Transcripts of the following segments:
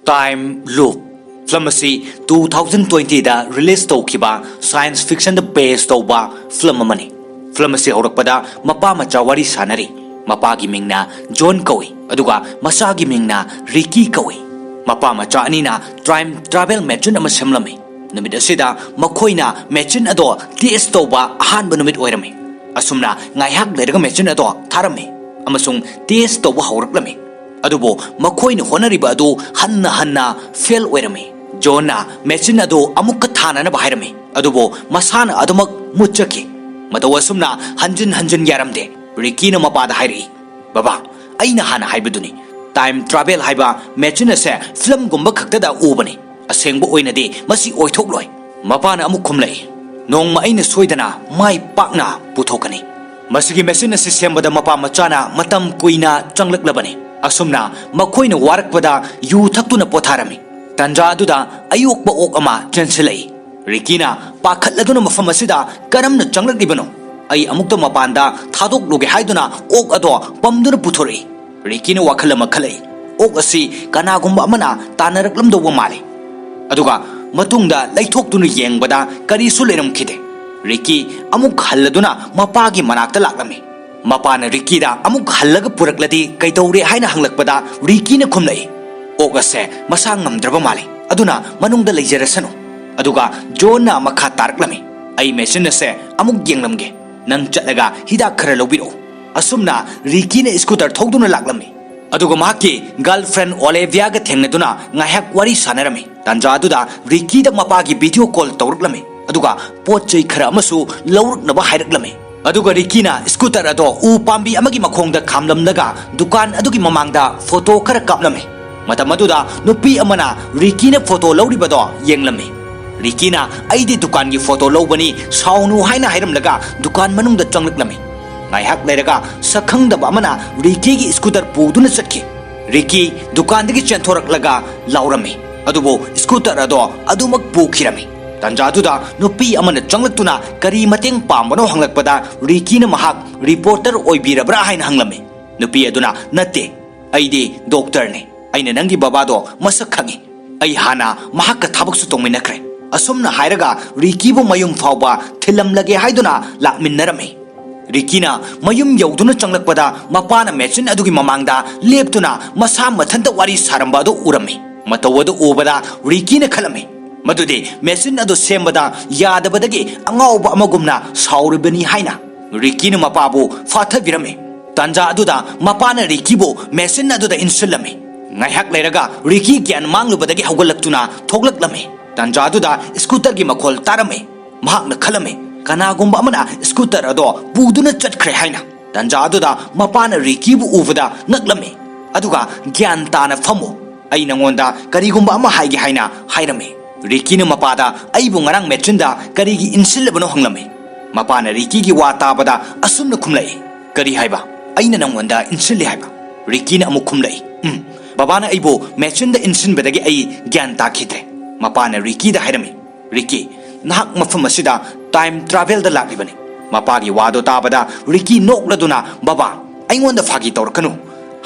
Time Loop film asi 2020 da release tawkiba science fiction da base tawba film amani. Film asi horakpada mapa macha wari sanari. Mapa gi mingna John kawi aduga masa gi mingna Ricky kawi. Mapa macha ani na time travel machine ama semlami. Numit asida makoina machine ado test tawba ahanba numit oirami. Asumna ngaiyak leiraga machine ado tharami. Amasung test tawba horaklami. Adubo makoina honariba adu hanna fail oirami. John machine ado amukka thana na bahairami. Adubo masana adumak muchaki. Matawasumna hanjin yaramde. Ricky na mapada hairi. Baba, aina hana haibaduni. Time travel haiba machine ase film gumba khaktada ubani. Asengbo oinadi masi oithokloi. Mapana amuk khumlai. Nongma aina soidana mai pakna puthokani. Masigi machine ase sembada mapa machana matam kuina changlaklabani. Asumna makoina warakpada yu thaktuna potharami. Tanja aduda ayokba ok ama chansilai. Ricky na pakhatladuna mafam asida karamna changlakibano. Ay amukta mapanda thadok loge haiduna ok ado pamduna puthori. Ricky na wakhala makhalai. Ok asi kanagumba amana tanaraklamdo mali. Aduga matungda laithokduna yengbada karisu leiramkhide. Ricky amuk halladuna mapagi manakta laklami. Mapana Ricky da amuk hallaga purakladi kaitawre haina hanglakpada Ricky na khumlai. Ok ase masa ngamdraba mali. Aduna manungda leijarasanu. Aduga John na makha taraklami. Ay machine ase amuk yenglamge. Nang chatlaga hidak khara lobiro. Asumna Ricky na scooter thokduna laklami. Aduga mahaki girlfriend Olivia ga thengnaduna ngaiyak wari sanarami. Tanja aduda Ricky da mapagi video call tawraklami. Aduga potchei khara amasu lawruknaba hairaklami. Aduga Ricky na scooter ado u pambi amagi makhongda khamlamlaga dukan adugi mamangda photo khara kaplami. Matam aduda nupi amana Ricky na photo lawribado yenglami. Ricky na aidi dukan gi photo lawbani saunu haina hairamlaga dukan manungda changlaklami. Ngaiyak leiraga sakhangdaba amana Ricky gi scooter puduna chatki. Ricky dukan dagi chenthoraklaga lawrami. Adubo scooter ado adumak pukhirami. Tanja aduda nupi amana changlaktuna kari mateng pambano hanglakpada Ricky na mahak reporter oibirabra haina hanglami. Nupi aduna natte aidi doctor ne. Aina nangi babado masak khangi. Ai hana mahak ka thabak su tongminakre. Asumna hairaga Ricky bu mayum fawba thilam lage haiduna lakminnarami. Ricky na mayum yauduna changlakpada mapana machine adugi mamangda leptuna masa mathanta wari saramba adu urami. Matawadu ubada Ricky na khalami. Madudi machine adu sembada yadabadagi angauba amagumna sauribani haina. Ricky na mapabu fathabirami. Tanja aduda mapana Ricky bu machine aduda insulami. Ngaiyak leiraga Ricky gyan manglubadagi hawgalaktuna thoklaklami. Tanja aduda scooter gi makhol tarame. Mahakna khalame. Kanagumba amana scooter ado puduna chatkre haina. Tanja aduda mapana Ricky bu ubada ngaklame. Aduga gyan tana famo. Ay nangonda karigumba ama haigi haina hairame. Ricky na mapada ay bu ngarang mechinda karigi insilabano hanglame. Mapana Ricky gi watabada asumna khumlai. Kari haiba. Ay na nangonda insili haiba. Ricky na amu khumlai. Babana ay bu mechinda insinbadagi ay gyan takitre. Mapana Ricky da hairame. Ricky nahak mafam asida time travel da laklibani. Mapagi wado tabada Ricky nokladuna baba aingonda fagi tawrakanu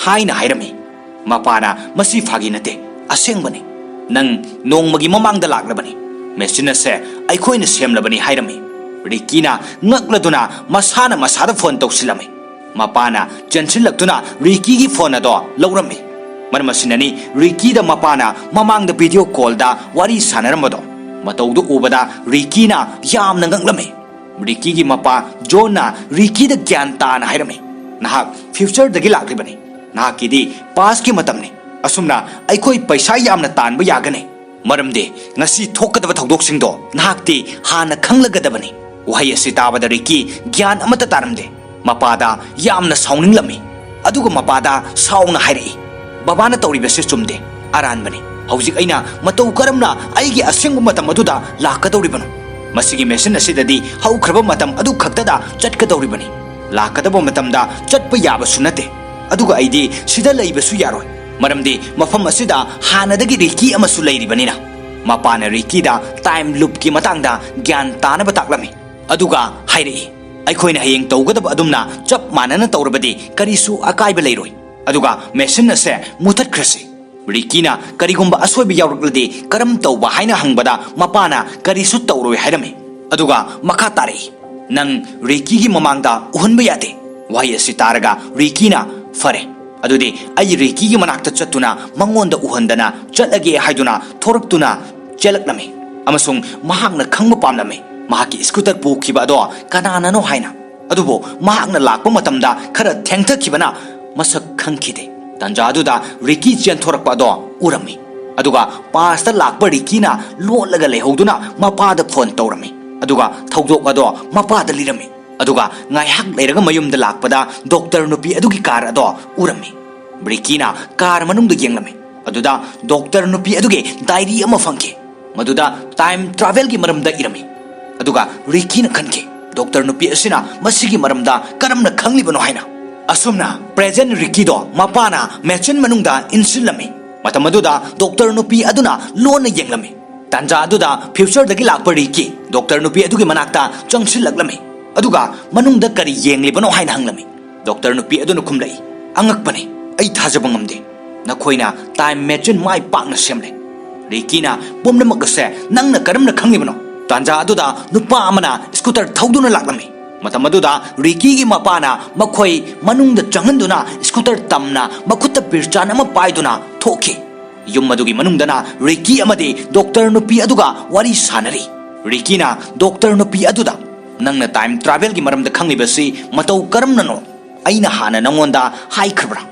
haina hairame. Mapana masi fagi nate asengbani. Nang nongmagi mamangda laklabani. Machine ase aikhoina semlabani hairame. Ricky na ngakladuna masada phone tawsilame. Mapana chansilaktuna Ricky gi phone ado lawrame. Marmasinani Ricky da mapana mamangda video call da wari sanaramado. Matawdu ubada Ricky na yamna ngaklame. Ricky gi mapa John na Ricky da gyan tana hairame. Nahak future dagi laklibani. Nahak kidi past ki matamne. Asumna aikoi paisa yamna tanba yagane. Maramde ngasi thokadaba thokdoksingdo nahakti hana khanglagadabani. Wahay asi tabada Ricky gyan amata taramde. Mapada yamna sauninglammi. Aduga mapada sauna hairi. Babana tawribase chumde aranbani. Haujik aina matau karamna aigi asengbu matam aduda lakadawribano. Masigi machine asidadi haukraba matam adu khaktada chatkadawribani. Lakadaba matamda chatpa yabasu nate. Aduga aidi sida leibasu yaroi. Maramdi mafam asida hanadagi Ricky amasu leiribanina. Mapana Ricky da time loop ki matangda gyan tana bataklami. Aduga hairi. Aikhoina hayeng tawgadaba adumna chap manana tawrabadi karisu akaiba leiroi. Aduga machine ase mutat krasi. Rikina karigumba aswabi yaurakladi karam tauba haina hangbada mapana karisu tauroi hairame aduga makha tare nang Riki gi mamangda uhunba yade wahi asi taraga Rikina fare adudi ai Riki gi manakta chattuna mangonda uhandana chatlage haiduna thoraktuna chelaklame amasung mahakna khangba pamlame mahaki scooter pukhiba ado kanana no haina adubo mahakna lakpa matamda khara thengthakibana masak khangkhide tanjaduda Riki chen thorakpa ado urami aduga pasta lakpa Rikina lolaga lehoduna mapada phone tawrami aduga thawdok ado mapada lirami aduga ngaihak leiraga mayumda lakpada doctor nupi adugi car ado urami Rikina car manungda yenglame aduda doctor nupi adugi diary ama fangke maduda time travel gi maramda irami aduga Rikina khanke doctor nupi asina masigi maramda karamna khanglibano haina asumna present Riki do mapana mention manungda insilame matamaduda doctor nupi aduna lona yenglame tanja aduda future dagi lakpa Riki doctor nupi adugi manakta changsilaklame aduga manungda kari yenglibano haina hanglame doctor nupi aduna khumlai angakpane ai thajaba ngamde nakhoina time mention mai pakna semle Rikina bomna makase nangna karamna khanglibano tanja aduda nupa amana scooter thawduna laklame matamaduda Riki gi mapana makhoi manungda changanduna scooter tamna makutta birchan ama paiduna thoki yumadugi manungdana Riki amadi doctor nupi aduga wari sanari Rikina doctor nupi aduda nangna time travel gi maramda khanglibasi matau karamna no aina hana nangonda haikhbra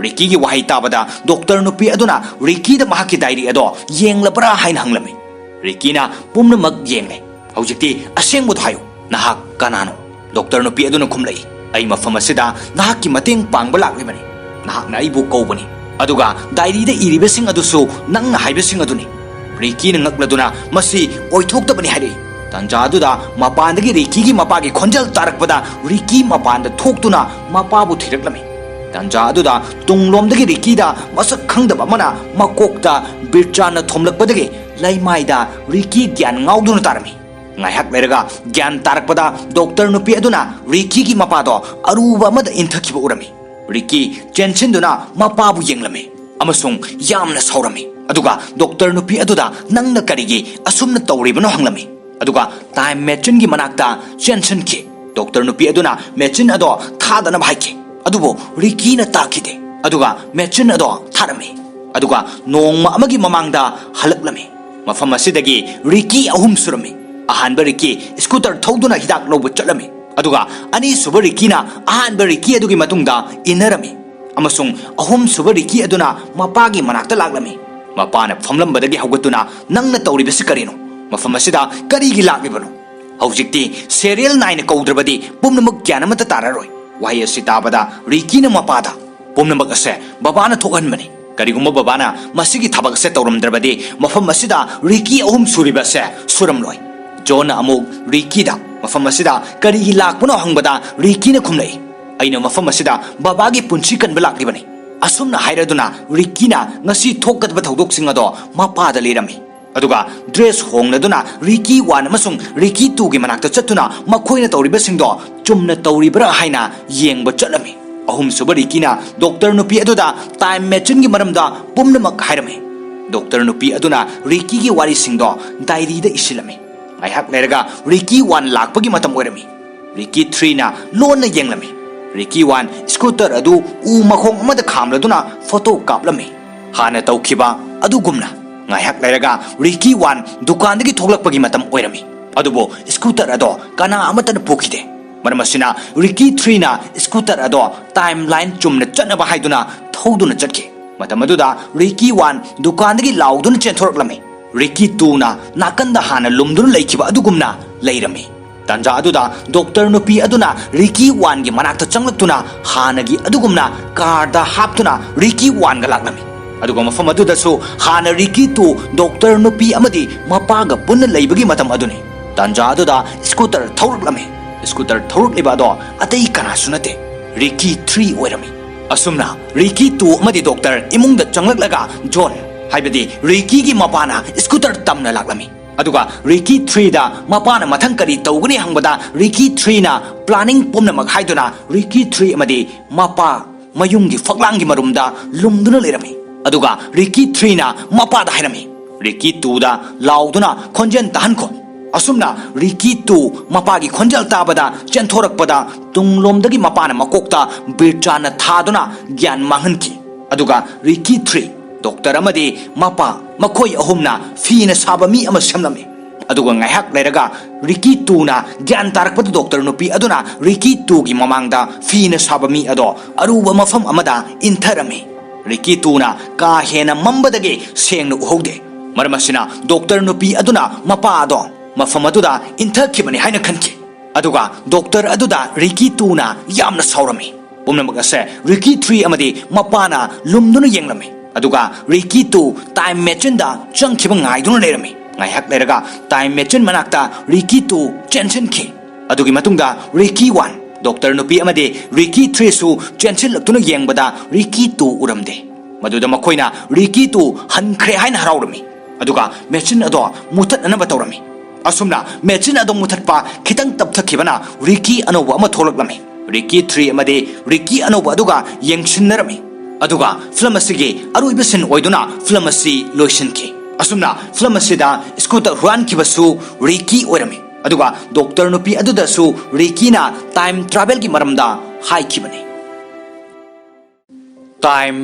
Riki gi wahi tabada doctor nupi aduna Riki da mahaki diary ado yenglabra haina hanglame Rikina pumna mag yengle hojikti asengbu hayo nahak kanano doctor nupi aduna khumlai ai mafam asida nahakki mateng pangba laklibani nahakna aibu kawbani aduga diary da iribasing adusu nangna haibasing aduni Rikina ngakladuna masi oithoktabani hairi tanja aduda mapandagi Riki gi mapagi khonjal tarakpada Riki mapanda thoktuna mapabu thiraklame tanja aduda tunglomdagi Riki da masak khangdaba mana makokta birchana thomlakpadagi laimaida Riki gyan ngauduna tarami ngaihak leraga gyan tarakpada doctor nupi aduna Riki gi mapado aruba amada inthakiba urami Riki chenchinduna mapabu yenglame amasung yamna saurami aduga doctor nupi aduda nangna karigi asumna tawribano hanglame aduga time machine gi manakta chenchen ki doctor nupi aduna machine ado thadana bhaike adubo Riki na takide aduga machine ado tharame aduga nongma amagi mamangda halaklame mafam asidagi Riki ahum surame ahanba Riki scooter thawduna hidak lobu chatlame aduga ani suba Rikina ahanba Riki adugi matungda inarame amasung ahum suba Riki aduna mapagi manakta laklame mapana famlambadagi hawgatuna nangna tawribasi karino mafam asida karigi laklibano hawjikti serial 9 kawdrabadi pumnamak gyanamata tararoi wahi asi tabada Rikina mapada pumnamak ase babana thokanmani karigumba babana masigi thabak ase tawramdrabadi mafam asida Riki ahum suriba se suramloi John amuk Riki da mafam asida karigi lakpano hangbada Rikina khumlai aina mafam asida babagi punchi kanba laklibani asumna hairaduna Rikina ngasi thokadba thodok singa do mapada lirami aduga dress hongladuna Riki 1 amasung Riki 2 gi manakta chattuna makhoina tawriba singdo chumna tawribra haina yengba chatlami ahum suba Rikina doctor nupi aduda time machine gi maramda pumnamak hairame doctor nupi aduna Riki gi wari singdo diary da isilame aihak leraga Riki 1 lakpagi matam oirami Riki 3 na lona yenglame Riki 1 scooter adu u makhong amada khamladuna photo kaplame hana tawkhiba adugumna ngaihak leraga Riki 1 dukandagi thoklakpagi matam oirami adubo scooter ado kana amatana pukhide maramasina Riki 3 na scooter ado timeline chumna chatnaba haiduna thoduna chatke matamaduda Riki 1 dukandagi lauduna chenthoroklame Riki 2 na nakanda hana lumduna laikhiba adugumna leirami tanja aduda doctor nupi aduna Riki 1 gi manakta changlaktuna hanagi adugumna car da haptuna Riki 1 ga laklami aduga mafam adudasu hana Riki 2 doctor nupi amadi mapaga punna leibagi matam aduni tanja aduda scooter thawraklame scooter thawrakliba do atai kana sunate Riki 3 oirami asumna Riki 2 amadi doctor imungda changlaklaga John haibadi Riki gi mapana scooter tamna laklami aduga Riki 3 da mapana mathang kari tawgani hangbada Riki 3 na planning pumnamak haiduna Riki 3 amadi mapa mayunggi faklangi marumda lumduna lerami aduga Ricky 3 na mapada hairami Ricky 2 da lauduna khonjen tahanko asumna Ricky 2 mapagi khonjal tabada chenthorakpada tunglomdagi mapana makokta birchana thaduna gyan mahanki aduga Ricky 3 doctor amadi mapa makoi ahumna fina sabami ama samlami aduga ngaihak leraga Ricky 2 na gyan tarakpada doctor nupi aduna Ricky 2 gi mamangda fina sabami ado aruba mafam amada intharami Ricky 2 na ka hena mambadagi sengnu uhode maramasina doctor nupi aduna mapa ado mafam aduda inthakibani haina khanki aduga doctor aduda Ricky 2 na yamna saurami pumnamagase Ricky 3 amadi mapana lumduna yenglami aduga Ricky 2 time machine da changkhiba ngaiduna lerami ngaihak leraga time machine manakta Ricky 2 chenchen ki adugi matungda Ricky 1 doctor nupi amadi Ricky 3 su chenchen laktuna yengbada Ricky 2 uramde maduda makoina Ricky 2 hankhre haina haraurami aduga machine ado mutat anaba tawrami asumna machine ado mutatpa khitang tapthakibana Ricky anoba ama tholaklami Ricky 3 amadi Ricky anoba aduga yengshinnarami aduga film asigi aruibasin oiduna film asi loisinki asumna film asida scooter run kibasu Ricky oirami aduga doctor nupi aduda su Ricky na time travel ki maramda hai kibani time